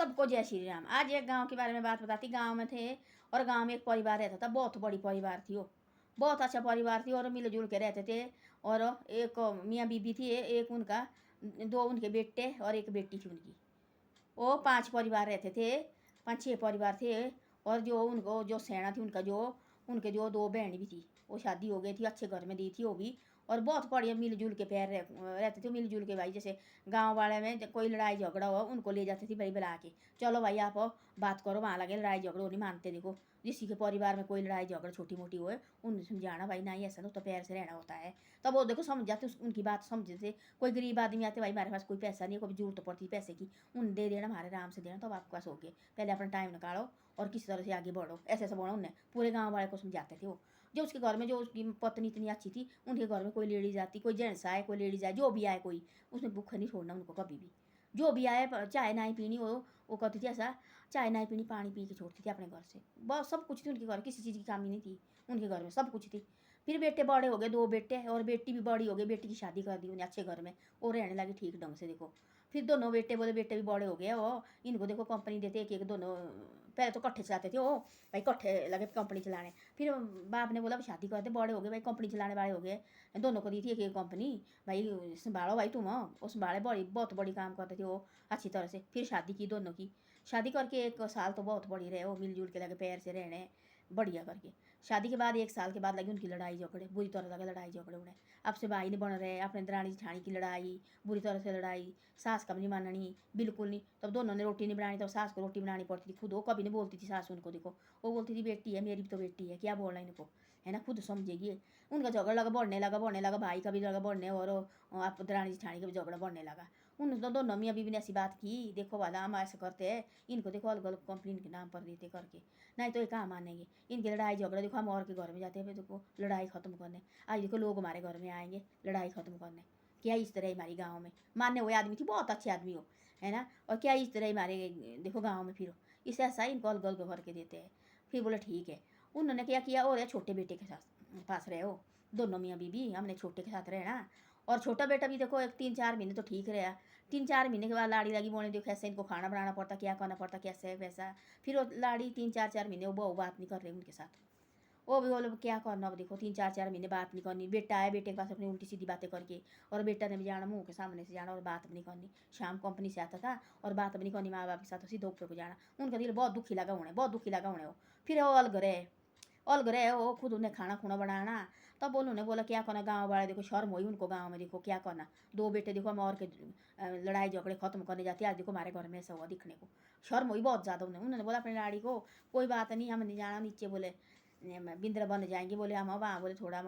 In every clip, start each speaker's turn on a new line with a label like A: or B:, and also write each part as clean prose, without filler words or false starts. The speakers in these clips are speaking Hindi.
A: सबको जय श्री राम। आज एक गांव के बारे में बात बताती। गांव में थे और गांव में एक परिवार रहता था, बहुत बड़ी परिवार थी वो, बहुत अच्छा परिवार थी और मिलजुल के रहते थे। और एक मियाँ बीबी थी, एक उनका, दो उनके बेटे और एक बेटी थी उनकी। वो 5 परिवार रहते थे, 5-6 परिवार थे। और जो उनको जो सेना थी उनका, जो उनके जो 2 बहन भी थी, वो शादी हो गई थी, अच्छे घर में दी थी वो भी। और बहुत बढ़िया मिलजुल के पैर रहते थे, मिलजुल के भाई। जैसे गांव वाले में कोई लड़ाई झगड़ा हो उनको ले जाते थे भाई बुला के, चलो भाई आप बात करो, वहाँ लगे लड़ाई झगड़ो नहीं मानते। देखो जिसी के परिवार में कोई लड़ाई झगड़ा छोटी मोटी हो उन्हें समझाना, भाई नहीं ऐसा तो पैर से रहना होता है। तब वो देखो समझ जाते, उनकी बात समझते थे। कोई गरीब आदमी आते, भाई हमारे पास कोई पैसा नहीं है, कोई जरूरत पड़ती पैसे की, उन दे देना, हमारे आराम से देना, तो आपके पास हो गए। पहले अपना टाइम निकालो और किसी तरह से आगे बढ़ो, ऐसे ऐसा बोला उन्हें। पूरे गांव वाले को समझाते थे वो। जो उसके घर में, जो उसकी पत्नी इतनी अच्छी थी, उनके घर में कोई लेडीज आती, कोई जेंट्स आए, कोई लेडीज आए, जो भी आए कोई, उसने भूखा नहीं छोड़ना उनको कभी भी। जो भी आए, चाय नहीं पीनी, वो कहती थी ऐसा, चाय नहीं पीनी, पानी पी के छोड़ती थी अपने घर से। बहुत सब कुछ थी उनके घर, किसी चीज़ की कमी नहीं थी उनके घर में, सब कुछ थी। फिर बेटे बड़े हो गए, 2 बेटे, और बेटी भी बड़ी हो गई। बेटी की शादी कर दी उन्हें अच्छे घर में, वो रहने लगी ठीक ढंग से। देखो फिर दोनों बेटे बोले, बेटे भी बड़े हो गए वो, इनको देखो कंपनी देते एक एक दोनों। पहले तो कट्ठे चलाते थे वो, भाई कट्ठे लगे कंपनी चलाने। फिर बाप ने बोला शादी करते, बड़े हो गए भाई, कंपनी चलाने वाले हो गए। दोनों को दी थी एक एक कंपनी, भाई संभालो भाई तुम। वो संभाले, बड़ी बहुत बड़ी काम करते थे वो अच्छी तरह से। फिर शादी की दोनों की। शादी करके 1 साल तो बहुत बड़ी रहे वो, मिलजुल के लगे पैर से रहने बढ़िया करके। शादी के बाद 1 साल के बाद लगी उनकी लड़ाई झगड़े, बुरी तरह लगे लड़ाई झगड़े उन्हें। अब से भाई नहीं बन रहे, अपने दरानी जेठानी की लड़ाई, बुरी तरह से लड़ाई। सास का भी नहीं माननी, बिल्कुल नहीं। तब दोनों ने रोटी नहीं बनानी, तब सास को रोटी बनानी पड़ती थी खुद। वो कभी नहीं बोलती थी सास उनको, देखो वो बोलती थी बेटी है मेरी भी तो बेटी है, क्या बोलना इनको, है ना, खुद समझेगी। उनका झगड़ा लगा बढ़ने लगा, भाई का भी लगा बढ़ने, और आप दरानी जेठानी का भी झगड़ा बढ़ने लगा। उन दोनों मियाँ बीवी ने ऐसी बात की, देखो वाला हम ऐसे करते हैं, इनको देखो अलग अलग कंपनी के नाम पर देते करके, नहीं तो ये कहाँ मानेंगे। इनकी लड़ाई झगड़ा देखो, हम और के घर में जाते हैं देखो लड़ाई खत्म करने। आज देखो लोग हमारे घर में आएंगे लड़ाई खत्म करने। क्या इस तरह हमारी गाँव में मानने हुए आदमी थी, बहुत अच्छे आदमी हो, है ना। और क्या इस तरह हमारे देखो गाँव में फिर इससे ऐसा इनको अलग अलग भर के देते हैं। फिर बोले ठीक है। उन्होंने क्या किया, और छोटे बेटे के साथ पास रहे हो दोनों मियाँ बीबी, हमने छोटे के साथ रहना। और छोटा बेटा भी देखो एक 3-4 महीने तो ठीक रहा। 3-4 महीने के बाद लाड़ी लगी बोलने, देखो ऐसे इनको खाना बनाना पड़ता, क्या करना पड़ता, कैसे वैसा। फिर वो लाड़ी 3-4 महीने वो बहू बात नहीं कर रही उनके साथ। वो भी बोले क्या करना, अब देखो 3-4 महीने बात नहीं करनी। बेटा है, बेटे के पास अपनी उल्टी सीधी बातें करके, और बेटा ने भी जाना मुंह के सामने से जाना और बात भी नहीं करनी। शाम कंपनी से आता था और बात भी नहीं करनी माँ बाप के साथ, सीधे ऊपर को जाना। उनका दिल बहुत दुखी लगा उन्हें, बहुत दुखी लगा उन्हें वो। फिर वो अलग रहे हो, खुद उन्हें खाना खुना बनाना। तब उन्होंने बोला क्या करना, गाँव वाले देखो शर्म हुई उनको, गाँव में देखो क्या करना। 2 बेटे देखो हम और के लड़ाई झगड़े खत्म करने जाते, आज देखो हमारे घर में ऐसा हुआ दिखने को। शर्म हुई बहुत ज़्यादा उन्होंने बोला अपनी लाड़ी को, कोई बात नहीं हम नहीं जाना नीचे, बोले बिंद्रा बन जाएंगे, बोले हम वहाँ, बोले थोड़ा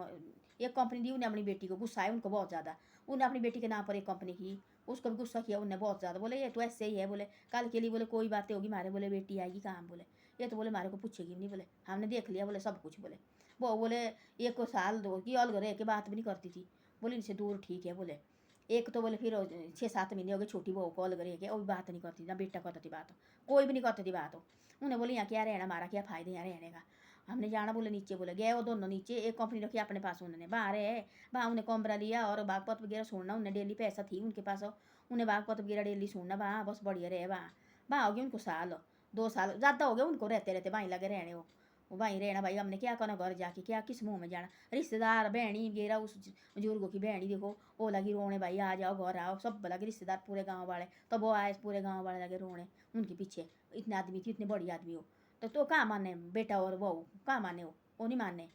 A: एक कंपनी दी उन्हें अपनी बेटी को। गुस्सा है उनको बहुत ज़्यादा, उन्हें अपनी बेटी के नाम पर एक कंपनी की, उसको भी गुस्सा किया उन्हें बहुत ज़्यादा। बोले ये तो ऐसे ही है, बोले कल के लिए बोले कोई बातें होगी हमारे, बोले बेटी आएगी काम, बोले ये तो बोले हमारे को पूछेगी नहीं, बोले हमने देख लिया, बोले सब कुछ। बोले वो बोले 1 साल 2 की अलग रह के बात भी नहीं करती थी, बोले इनसे दूर ठीक है। बोले एक तो बोले फिर 6-7 महीने हो गए छोटी बहू को अलग रह के, वो भी बात नहीं करती, ना बेटा करती थी बात, कोई भी नहीं करती थी बात। उन्हें बोले यहाँ क्या रहना, हमारा क्या फ़ायदा यहाँ रहने का, हमने जाना। बोले नीचे, बोले गए वो दोनों नीचे, एक कंपनी रखी अपने पास उन्होंने, बाहर है वहाँ उन्हें कमरा लिया और बागपत वगैरह छोड़ना उन्हें, डेली पैसा थी उनके पास, उन्हें बागपत वगैरह डेली छोड़ना वहाँ, बस बढ़िया रहे वहाँ। वहाँ हो गया उनको साल 2 साल ज़्यादा हो गया उनको रहते रहते, वहीं लगे रहने वो वहीं रहना। भाई हमने क्या करना घर जाके, क्या किस मुँह में जाना। रिश्तेदार बहनी वगैरह, उस बुजुर्गों की बहनी देखो वो लगी रोने, भाई आ जाओ घर आओ, सब लगे रिश्तेदार पूरे गाँव वाले। तब वो आए पूरे गाँव वाले लगे रोने उनके पीछे। इतने आदमी थी, इतने बड़ी आदमी हो, तो कहाँ माने बेटा और बहू, कहाँ माने वो नहीं माने।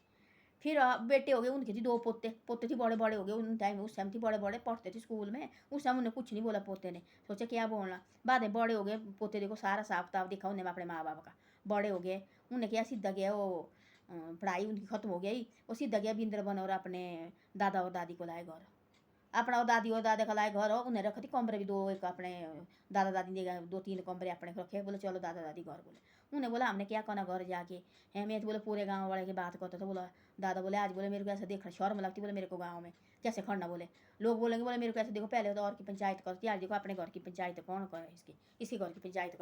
A: फिर बेटे हो गए उनके थी 2 पोते, पोते थी बड़े बड़े हो गए उन टाइम, उस टाइम थी बड़े बड़े पढ़ते थे स्कूल में। उस टाइम उन्हें कुछ नहीं बोला पोते ने, सोचा क्या बोलना। बाद में बड़े हो गए पोते, देखो सारा हिसाब किताब देखा उन्हें अपने माँ बाप का। बड़े हो गए, उन्हें क्या सीधा गया वो, पढ़ाई उनकी खत्म हो गई, वो सीधा गया बिंद्रबन और अपने दादा और दादी को लाए घर। अपना और दादी और दादा का लाए घर, उन्हें रखी थी कमरे भी 2, एक अपने दादा दादी ने 2-3 कमरे अपने रखे। बोले चलो दादा दादी घर, बोले उन्हें बोला हमने क्या करना घर जाके, है मैं तो बोले पूरे गाँव वाले की बात करता था। बोला दादा बोले आज बोले मेरे को ऐसा देखना शर्म लगती, बोले मेरे को गाँव में कैसे खड़ना, बोले लोग बोलेंगे, बोले मेरे को ऐसे देखो पहले तो और की पंचायत करती, आज देखो अपने घर की पंचायत कौन करे, इसके घर की पंचायत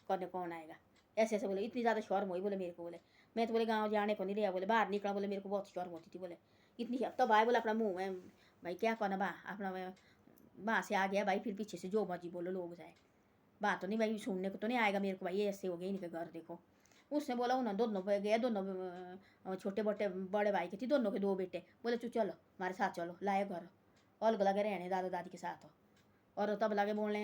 A: करने कौन आएगा। ऐसे ऐसे बोले, इतनी ज़्यादा शर्म हुई बोले मेरे को। बोले मैं तो बोले गाँव जाने को नहीं रहा, बोले बाहर निकला, बोले मेरे को बहुत शर्म होती थी, बोले इतनी तब आए बोले अपना मुँह में, भाई क्या करना बा अपना वहाँ से आ गया भाई, फिर पीछे से जो मर्जी बोलो लोग जाए। बात तो नहीं भाई, सुनने को तो नहीं आएगा मेरे को भाई, ये ऐसे हो गए इनके घर देखो। उसने बोला उन्होंने दोनों पे गए, दोनों छोटे बटे बड़े भाई के थी, दोनों के दो बेटे, बोले तू चलो हमारे साथ चलो, लाए घर, अलग लगे रहने दादा दादी के साथ। और तब लगे बोलने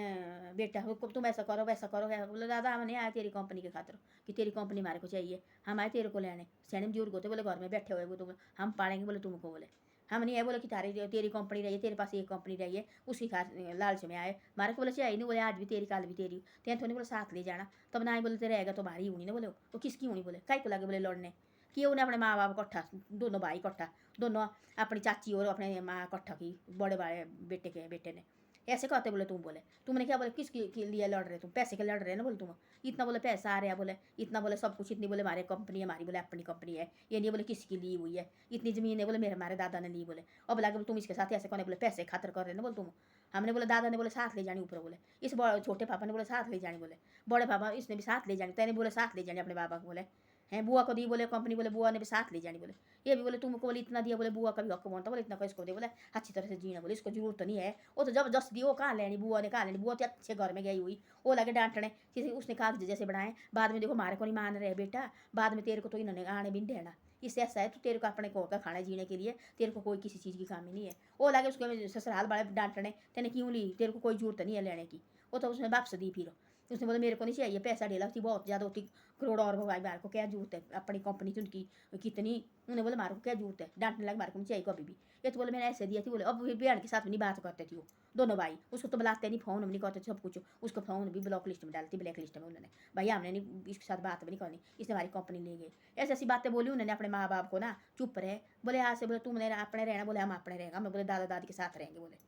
A: बेटा तुम ऐसा करो वैसा करो, क्या बोले दादा हम नहीं आए तेरी कंपनी के खातिर कि तेरी कंपनी हमारे को चाहिए, हम आए तेरे को लेने, सैनिक बुजुर्ग होते बोले घर में बैठे हुए वो तुम हम पालेंगे, बोले तुमको, बोले हम नहीं आए बोले कि तेरी कंपनी रही है, तेरे पास एक कंपनी रही है, उसी खा लालच में आए, हमारे को बोले चाहिए नहीं, बोले आज भी तेरी काल भी तेरी, तेन तो नहीं बोले साथ ले जाना, तब ना ही बोले तेरे रहेगा तो भारी होनी ना, बोले वो किसकी होनी, बोले कई को लगे बोले लड़ने कि उन्हें अपने माँ बाप कट्ठा, दोनों भाई कट्ठा, दोनों अपनी चाची और अपने माँ कट्ठा की, बड़े बड़े बेटे के बेटे ने ऐसे कहते, बोले तुम, बोले तुमने क्या, बोले किसके के लिए लड़ रहे तुम, पैसे के लड़ रहे ना, बोले तुम इतना, बोले पैसा आ रहा है, बोले इतना, बोले सब कुछ इतनी, बोले हमारे कंपनी है, हमारी बोले अपनी कंपनी है, ये नहीं बोले किसकी ली हुई है, इतनी ज़मीन है बोले मेरे हमारे दादा ने ली, बोले अब लगे तुम इसके साथ ऐसे कौन, बोले पैसे खातर कर रहे ना, बोले तुम, हमने बोले दादा ने बोले साथ ले जानी ऊपर, बोले इस छोटे पापा ने बोले साथ ले जानी, बोले बड़े पापा इसने भी साथ ले जानी, तेने बोले साथ ले जानी अपने बाबा को, बोले हैं बुआ को दी, बोले कंपनी, बोले बुआ ने भी साथ ले जानी, बोले ये भी बोले तुमको, बोले इतना दिया, बोले बुआ का भी हक बनता, बोले इतना को इसको दे, बोले अच्छी तरह से जीना, बोले इसको जरूरत तो नहीं है, वो तो जबरदस्त दी, वो कहाँ लेनी बुआ ने, कहाँ लेनी, बुआ तो अच्छे घर में गई हुई, वो लगे डांटने किसी उसने कागज जैसे बनाए, बाद में देखो हमारे को नहीं मान रहे बेटा, बाद में तेरे को तो इन्होंने आने भी नहीं देना, इससे ऐसा है तो तेरे को अपने को का खाना जीने के लिए तेरे को कोई किसी चीज़ की कमी नहीं है, वो लगे उसके ससुराल बड़े डांटने, तेने क्यों ली, तेरे को कोई जरूरत नहीं है लेने की, वो तो उसने वापस दी, फिर उसने बोला मेरे को नहीं चाहिए, पैसा डेला थी बहुत ज़्यादा होती, करोड़ और भाई मारे को क्या जरूरत है, अपनी कंपनी थी उनकी कितनी, उन्हें बोले मारे को क्या जरूरत है, डांटने लगे मारे को नहीं चाहिए कभी भी, ये तो बोले मैंने ऐसे दिया थी, बोले अब बहन के साथ भी नहीं बात करते थे वो दोनों भाई, उसको तो बुलाते नहीं, फ़ोन भी नहीं करते सब कुछ, उसको फ़ोन भी ब्लॉक लिस्ट में डालती, ब्लैक लिस्ट में उन्होंने, भाई हमने नहीं इसके साथ बात भी नहीं करनी, इसने हमारी कंपनी ले गई, ऐसी ऐसी बातें बोली उन्होंने अपने माँ बाप को ना, चुप रहे, बोले आज से बोले तुमने अपने रहना, बोले हम अपने रहेगा, मैं बोले दादा दादी के साथ रहेंगे, बोले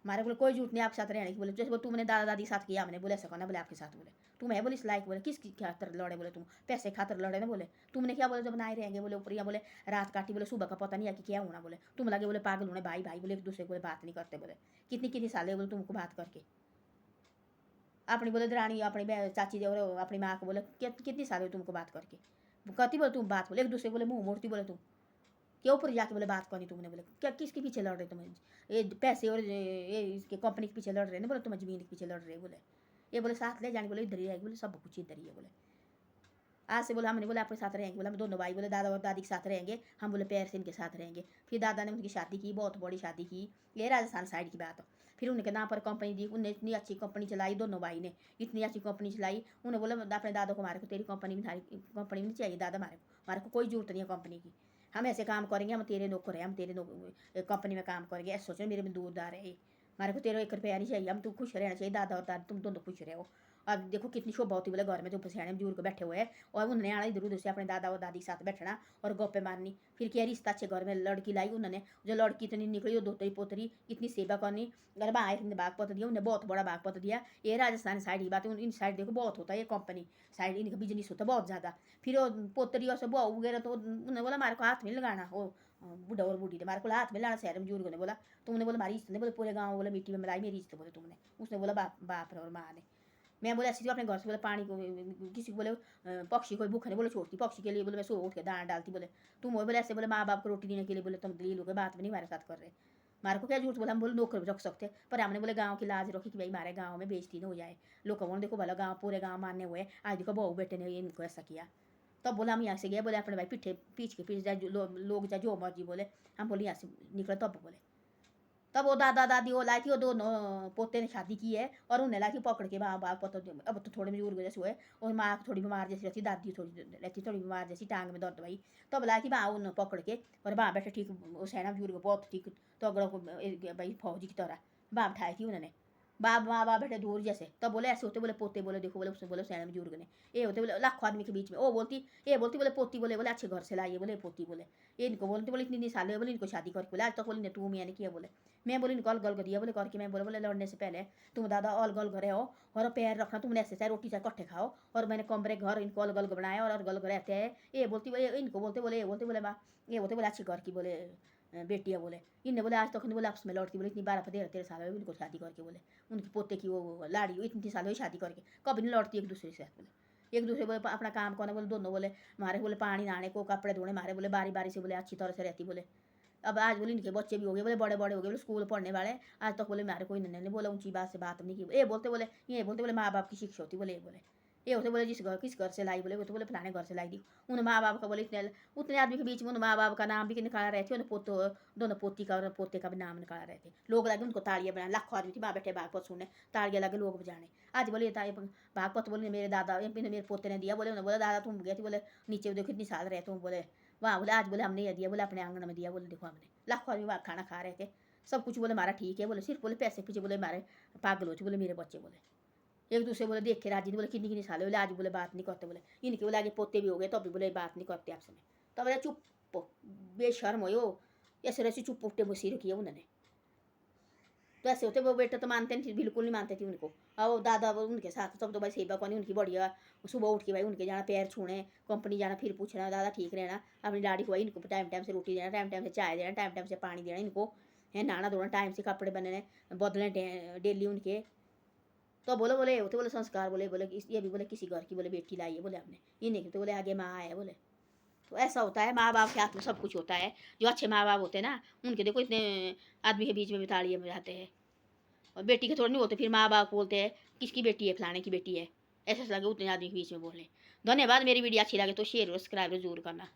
A: हमारे बोले कोई झूठ नहीं आपके साथ रहने की, बोले जैसे बोले तुमने दादा दादी के साथ किया, हमने बोले ऐसा करना, बोले आपके साथ, बोले तुम है बोले इस लायक, बोले किसकी खातर लड़े, बोले तुम पैसे खातर लड़े ना, बोले तुमने क्या, बोले जब बनाए रहेंगे, बोले ऊपर या बोले रात काटी, बोले सुबह का पता नहीं है कि क्या होना, बोले तुम लगे बोले पागल होने, भाई भाई बोले एक दूसरे को बोले बात नहीं करते, बोले कितनी कितनी साल है बोले तुमको बात करके, अपनी बोले दरानी अपनी चाची और अपनी माँ को बोले कितनी साल है तुमको बात करके, कहती बोले तुम बात, बोले एक दूसरे बोले मुँह मोड़ती, बोले तुम क्यों ऊपर जाके बोले बात करनी तुमने, बोले क्या किसके पीछे लड़ रहे तुम, ये पैसे और ये इसके कंपनी के पीछे लड़ रहे ना, बोले तुम जमीन के पीछे लड़ रहे, बोले ये बोले साथ ले जाने, बोले इधर ही रहेगी, बोले सब कुछ इधर ही है, बोले आज से बोले हमने बोले आपके साथ रहेंगे, बोले हम दोनों भाई बोले दादा और दादी के साथ रहेंगे, हम बोले पैर से इनके साथ रहेंगे, फिर दादा ने उनकी शादी की, बहुत बड़ी शादी की, ये राजस्थान साइड की बात, फिर उनके नाम पर कंपनी दी, उन्हें इतनी अच्छी कंपनी चलाई, दोनों भाई ने इतनी अच्छी कंपनी चलाई, उन्हें बोला अपने दादा को हमारे को तेरी कंपनी में नहीं चाहिए दादा, हमारे को कोई जरूरत नहीं है कंपनी की, हम ऐसे काम करेंगे, हम तेरे नौकर हैं, हम तेरे कंपनी में काम करेंगे, ऐसे सोचो मेरे में दूरदार है, हमारे को तेरा 1 रुपया नहीं चाहिए, हम तू खुश रहना चाहिए, दादा और दादी तुम दोनों खुश रहो, अब देखो कितनी शोभा होती, बोले घर में जो सियाने बुजुर्ग बैठे हुए हैं, और उन्होंने आना इधर उधर से अपने दादा और दादी के साथ बैठना और गप्पे मारनी, फिर क्या रिश्ता अच्छे घर में लड़की लाई उन्होंने, जो लड़की इतनी निकली वो दोतरी पोतरी इतनी सेवा करनी, घर बाहर इतने बाग पत्र दिया उन्हें, बहुत बड़ा बाग पत्र दिया, ये राजस्थान साइड की बात है, इन साइड देखो बहुत होता है, ये कंपनी साइड इनका बिजनेस होता है बहुत ज़्यादा, फिर वो पोतरी और सब बहू वगैरह, तो उन्होंने बोला हमारे को हाथ में लगाना, वो बूढ़ा और बूढ़ी ने हमारे को हाथ में लाना, शहर में बुजुर्गों ने बोला, तुमने बोला हमारी इज्जत नहीं, बोले पूरे गाँव बोले मिट्टी में मिलाई मेरी इज्जत, बोले तुमने, उसने बोला बाप और माँ ने, मैं बोले ऐसी अपने घर से बोले पानी को किसी को बोले पक्षी कोई भूखा नहीं बोले छोड़ती, पक्षी के लिए बोले मैं सो उठ के दाना डालती, बोले तुम हो बोले ऐसे बोले माँ बाप को रोटी देने के लिए, बोले तुम दिल्ली लोग बात में नहीं हमारे साथ कर रहे, हमारे को क्या झूठ बोला, हम बोले नौकर रख सकते, पर हमने बोले गाँव की लाज रखी कि भाई हमारे गाँव में बेइज्जती न हो जाए, लोग कौन देखो भला गाँव पूरे गाँव मानने हुए, आज देखो बहू बेटे ने इनको ऐसा किया, तब बोला हम यहाँ से गए, बोले अपने भाई पीछे पीछे जाए लोग जाए जो मर्जी बोले, हम बोले यहाँ से निकले, तब बोले तब वो दादा दादी वो लाई थी, वो दोनों पोते ने शादी की है, और उन्हें लाई थी पकड़ के माँ बाप पता, अब तो थोड़े बुजुर्ग जैसे हुए, और माँ थोड़ी बीमार जैसी रहती, दादी थोड़ी रहती थोड़ी बीमार जैसी, टांग में दर्द भाई, तब लाई थी वहाँ उन्हें पकड़ के, और वहाँ बैठे ठीक वो सैना बुजुर्ग बहुत ठीक, तो अगड़ों को भाई फौजी की तरह वहाँ बैठाई थी उन्होंने, बाप माँ बाप बैठे दूर जैसे, तब बोले ऐसे होते, बोले पोते, बोले देखो बोले उसने बोले सैना बुजुर्ग ने, ये होते बोले लाखों आदमी के बीच में, वो बोलती ये बोलती बोले पोती, बोले बोले अच्छे घर से लाइए, बोले पोती, बोले ये इनको बोलती, बोले इतनी साल बोले इनको शादी करके, बोले आज तक बोले तू मैंने किया, बोले मैं बोली गल गल करिए, बोले करके मैं बोले बोले लड़ने से पहले तुम दादा ऑल गल करे हो, और पैर रखना तुमने ऐसे चाहे रोटी चाहे कट्ठे खाओ, और मैंने कमरे घर इनको अलग अलग बनाया और अलग अलग रहते हैं, ये बोलती बोले इनको बोलते बोले ये बोलते बोले माँ ये बोलते बोले अच्छी घर की बोले बेटियाँ, बोले इनने बोले आज तक बोले आपस में लड़ती, बोले इतनी 12-13 साल हुए उनको शादी करके, बोले उनकी पोते की वो लाड़ी इतनी साल हुई शादी करके, कभी नहीं लड़ती एक दूसरे से, बोले एक दूसरे बोले अपना काम करना, बोले दोनों बोले मारे बोले पानी नहाने को कपड़े धोने मारे, बोले बारी बारी से बोले अच्छी तरह से रहती, बोले अब आज बोले इनके बच्चे भी हो गए, बोले बड़े बड़े हो गए, बोले स्कूल पढ़ने वाले। आज तक बोले हमारे कोई नहीं बोला, ऊंची बात से बात नहीं की। ये बोलते बोले, ये बोलते बोले माँ बाप की शिक्षा होती, बोले ये बोले ये होते बोले किस घर से लाई, बोले वो तो बोले फलाने घर से लाई दी। उन माँ बाप का बोले उतने आदमी के बीच में उन माँ बाप का नाम भी निकाला रहे थे, उन दोनों पोती का और पोते का भी नाम निकाला रहे थे। लोग लगे उनको तालियां बनाए, लाखों आदमी थी वहाँ बैठे भागवत सुनने, तालियां लगे लोग बजाने। आज बोले भागवत बोले मेरे दादा मेरे पोते ने दिया, बोले उन्होंने बोला दादा तुम गए थे, बोले नीचे देखो कितनी साल रहे तुम, बोले वहाँ बोले आज बोले हमने ये दिया, बोले अपने आंगन में दिया, बोले देखो हमने। लाखों आदमी वहाँ खाना खा रहे थे, सब कुछ बोले हमारा ठीक है, बोले सिर्फ बोले पैसे पीछे बोले हमारे पागल हो चुके, बोले मेरे बच्चे बोले एक दूसरे बोले देख के राजी नहीं, बोले कितनी कितनी साल बोले आज बोले बात नहीं करते, बोले इनके बोले आगे पोते भी हो गए तो अभी बोले बात नहीं करते आपसे में। तो बोले चुप बेशर्म हो, ऐसे ऐसे चुप उठे मुसीर किए उन्होंने। तो ऐसे होते वो बेटा तो मानते नहीं, बिल्कुल नहीं मानते थे उनको। और दादा वो उनके साथ तब तो भाई सेवा कौन उनकी बढ़िया, सुबह उठ के भाई उनके जाना पैर छूने, कंपनी जाना, फिर पूछना दादा ठीक रहना, अपनी दाढ़ी को भाई इनको टाइम टाइम से रोटी देना, टाइम टाइम से चाय देना, टाइम टाइम से पानी देना इनको है, नहाना धोना टाइम से, कपड़े बनने बदलने डेली उनके। तो बोले होते बोले संस्कार, बोले ये भी बोले किसी घर की बोले बेटी लाई है, बोले आपने इन्हें तो बोले आगे माँ है, बोले तो ऐसा होता है। माँ बाप के हाथ में सब कुछ होता है। जो अच्छे माँ बाप होते हैं ना उनके देखो इतने आदमी के बीच में भी ताड़ियाँ बजाते हैं, और बेटी के थोड़े नहीं बोलते, फिर माँ बाप बोलते हैं किसकी बेटी है, फलाने की बेटी है, ऐसा लगे उतने आदमी के बीच में बोले। धन्यवाद। मेरी वीडियो अच्छी लगे तो शेयर और सब्सक्राइब जरूर करना।